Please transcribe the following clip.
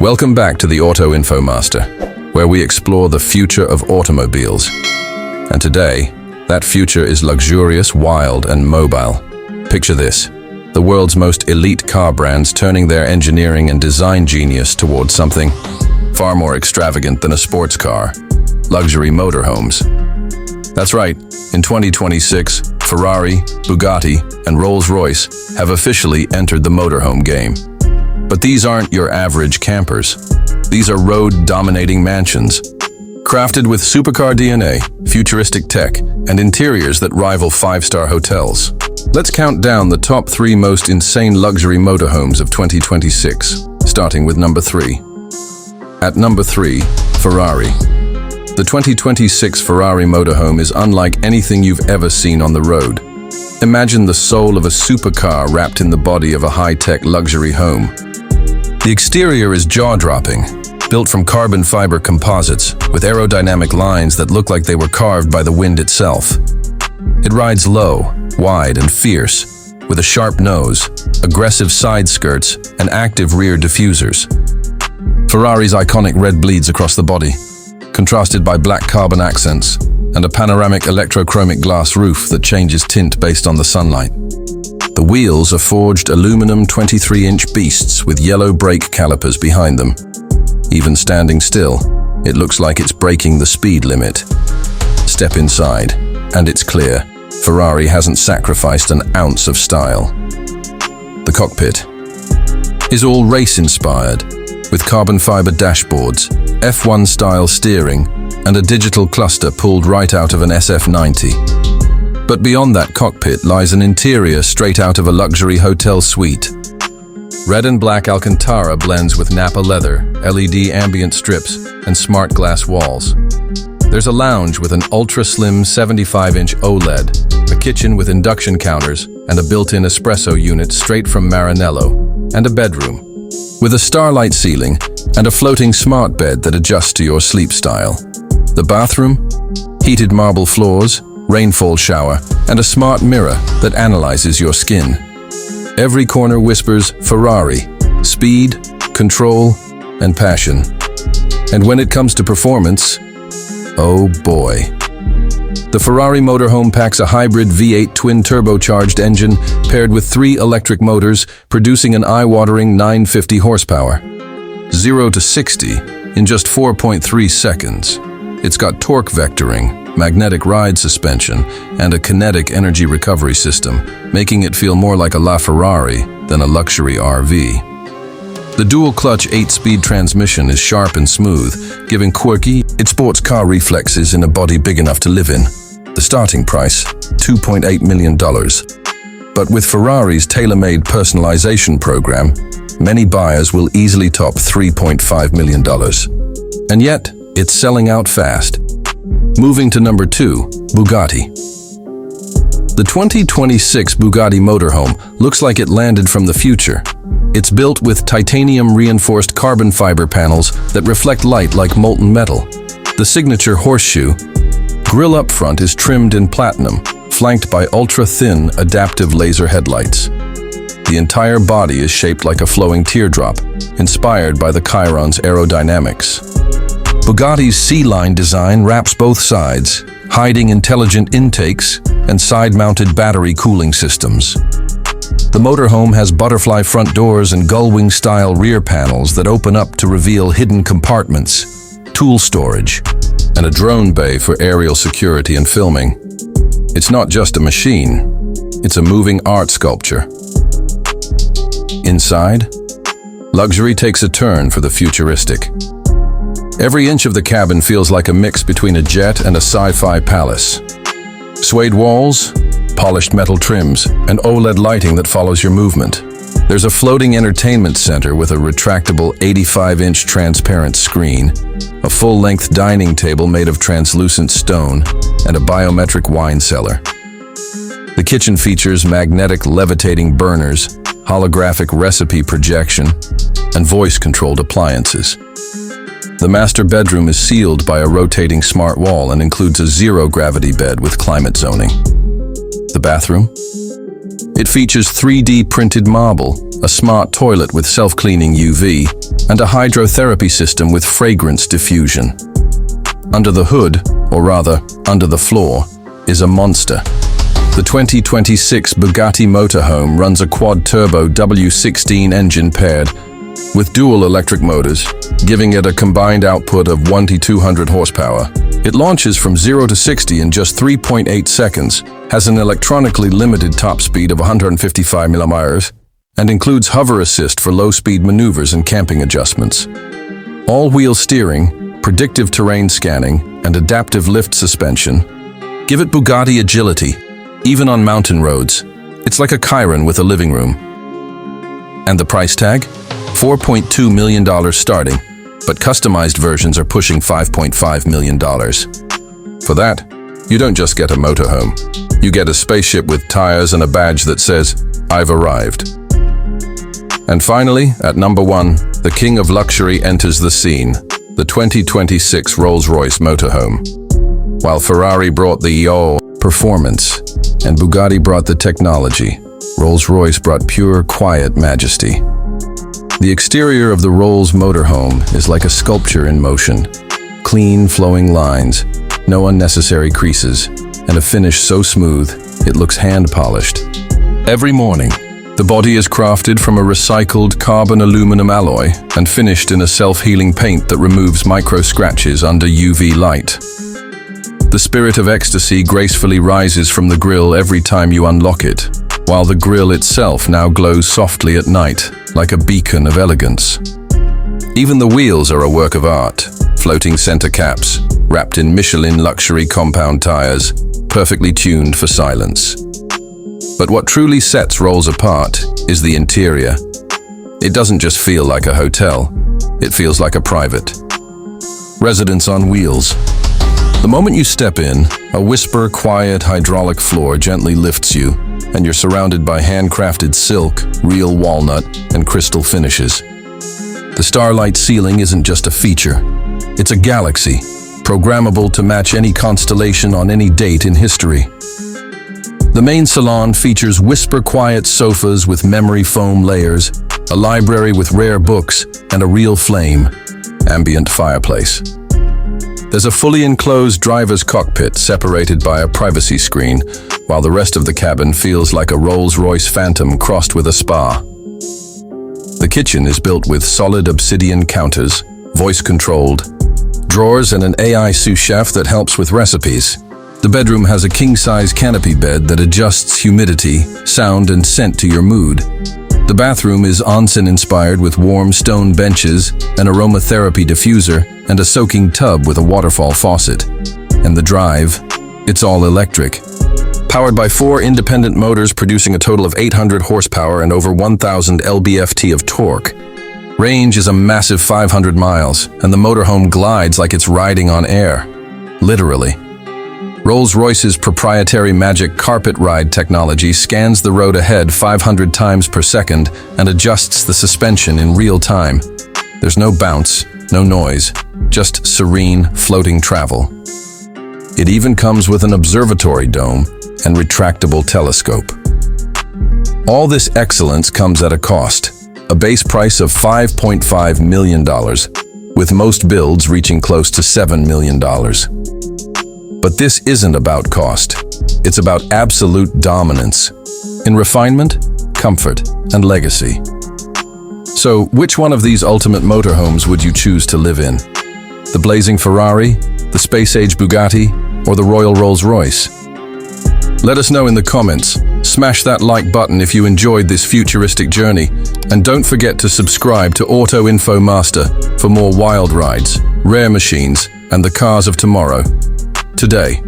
Welcome back to the Auto Info Master, where we explore the future of automobiles. And today, that future is luxurious, wild, and mobile. Picture this: the world's most elite car brands turning their engineering and design genius towards something far more extravagant than a sports car: luxury motorhomes. That's right, in 2026, Ferrari, Bugatti, and Rolls-Royce have officially entered the motorhome game. But these aren't your average campers. These are road-dominating mansions, crafted with supercar DNA, futuristic tech, and interiors that rival five-star hotels. Let's count down the top 3 most insane luxury motorhomes of 2026, starting with number 3. At number 3, Ferrari. The 2026 Ferrari motorhome is unlike anything you've ever seen on the road. Imagine the soul of a supercar wrapped in the body of a high-tech luxury home. The exterior is jaw-dropping, built from carbon fiber composites with aerodynamic lines that look like they were carved by the wind itself. It rides low, wide, and fierce, with a sharp nose, aggressive side skirts, and active rear diffusers. Ferrari's iconic red bleeds across the body, contrasted by black carbon accents and a panoramic electrochromic glass roof that changes tint based on the sunlight. The wheels are forged aluminum 23-inch beasts with yellow brake calipers behind them. Even standing still, it looks like it's breaking the speed limit. Step inside, and it's clear: Ferrari hasn't sacrificed an ounce of style. The cockpit is all race-inspired, with carbon fiber dashboards, F1-style steering, and a digital cluster pulled right out of an SF90. But beyond that cockpit lies an interior straight out of a luxury hotel suite. Red and black Alcantara blends with Napa leather, LED ambient strips, and smart glass walls. There's a lounge with an ultra-slim 75-inch OLED, a kitchen with induction counters, and a built-in espresso unit straight from Maranello, and a bedroom with a starlight ceiling and a floating smart bed that adjusts to your sleep style. The bathroom? Heated marble floors, rainfall shower, and a smart mirror that analyzes your skin. Every corner whispers Ferrari: speed, control, and passion. And when it comes to performance, oh boy. The Ferrari motorhome packs a hybrid V8 twin-turbocharged engine paired with 3 electric motors, producing an eye-watering 950 horsepower. 0 to 60 in just 4.3 seconds. It's got torque vectoring, magnetic ride suspension, and a kinetic energy recovery system, making it feel more like a LaFerrari than a luxury RV. The dual-clutch 8-speed transmission is sharp and smooth, giving quirky, sports car reflexes in a body big enough to live in. The starting price, $2.8 million. But with Ferrari's tailor-made personalization program, many buyers will easily top $3.5 million. And yet, it's selling out fast. Moving to number 2, Bugatti. The 2026 Bugatti motorhome looks like it landed from the future. It's built with titanium-reinforced carbon fiber panels that reflect light like molten metal. The signature horseshoe grille up front is trimmed in platinum, flanked by ultra-thin adaptive laser headlights. The entire body is shaped like a flowing teardrop, inspired by the Chiron's aerodynamics. Bugatti's C-line design wraps both sides, hiding intelligent intakes and side-mounted battery cooling systems. The motorhome has butterfly front doors and gull-wing-style rear panels that open up to reveal hidden compartments, tool storage, and a drone bay for aerial security and filming. It's not just a machine, it's a moving art sculpture. Inside, luxury takes a turn for the futuristic. Every inch of the cabin feels like a mix between a jet and a sci-fi palace. Suede walls, polished metal trims, and OLED lighting that follows your movement. There's a floating entertainment center with a retractable 85-inch transparent screen, a full-length dining table made of translucent stone, and a biometric wine cellar. The kitchen features magnetic levitating burners, holographic recipe projection, and voice-controlled appliances. The master bedroom is sealed by a rotating smart wall and includes a zero-gravity bed with climate zoning. The bathroom? It features 3D printed marble, a smart toilet with self-cleaning UV, and a hydrotherapy system with fragrance diffusion. Under the hood, or rather, under the floor, is a monster. The 2026 Bugatti Motorhome runs a quad-turbo W16 engine paired with dual electric motors, giving it a combined output of 1,200 horsepower. It launches from 0 to 60 in just 3.8 seconds, has an electronically limited top speed of 155 mph, and includes hover assist for low-speed maneuvers and camping adjustments. All-wheel steering, predictive terrain scanning, and adaptive lift suspension give it Bugatti agility, even on mountain roads. It's like a Chiron with a living room. And the price tag? $4.2 million starting, but customized versions are pushing $5.5 million. For that, you don't just get a motorhome. You get a spaceship with tires and a badge that says, "I've arrived." And finally, at number 1, the king of luxury enters the scene, the 2026 Rolls-Royce Motorhome. While Ferrari brought the performance and Bugatti brought the technology, Rolls-Royce brought pure, quiet majesty. The exterior of the Rolls Motorhome is like a sculpture in motion. Clean, flowing lines, no unnecessary creases, and a finish so smooth, it looks hand-polished. Every morning, the body is crafted from a recycled carbon aluminum alloy and finished in a self-healing paint that removes micro-scratches under UV light. The spirit of ecstasy gracefully rises from the grille every time you unlock it, while the grille itself now glows softly at night, like a beacon of elegance. Even the wheels are a work of art, floating center caps, wrapped in Michelin luxury compound tires, perfectly tuned for silence. But what truly sets Rolls apart is the interior. It doesn't just feel like a hotel, it feels like a private residence on wheels. The moment you step in, a whisper, quiet hydraulic floor gently lifts you, and you're surrounded by handcrafted silk, real walnut, and crystal finishes. The starlight ceiling isn't just a feature. It's a galaxy, programmable to match any constellation on any date in history. The main salon features whisper-quiet sofas with memory foam layers, a library with rare books, and a real flame, ambient fireplace. There's a fully enclosed driver's cockpit separated by a privacy screen, while the rest of the cabin feels like a Rolls-Royce Phantom crossed with a spa. The kitchen is built with solid obsidian counters, voice-controlled, drawers and an AI sous chef that helps with recipes. The bedroom has a king-size canopy bed that adjusts humidity, sound, and scent to your mood. The bathroom is onsen-inspired with warm stone benches, an aromatherapy diffuser, and a soaking tub with a waterfall faucet. And the drive, it's all electric. Powered by 4 independent motors producing a total of 800 horsepower and over 1,000 lb-ft of torque. Range is a massive 500 miles, and the motorhome glides like it's riding on air. Literally. Rolls-Royce's proprietary magic carpet ride technology scans the road ahead 500 times per second and adjusts the suspension in real time. There's no bounce, no noise, just serene, floating travel. It even comes with an observatory dome and retractable telescope. All this excellence comes at a cost, a base price of $5.5 million, with most builds reaching close to $7 million. But this isn't about cost. It's about absolute dominance in refinement, comfort, and legacy. So, which one of these ultimate motorhomes would you choose to live in? The blazing Ferrari, the space-age Bugatti, or the royal Rolls-Royce? Let us know in the comments. Smash that like button if you enjoyed this futuristic journey, and don't forget to subscribe to Auto Info Master for more wild rides, rare machines, and the cars of tomorrow. Today.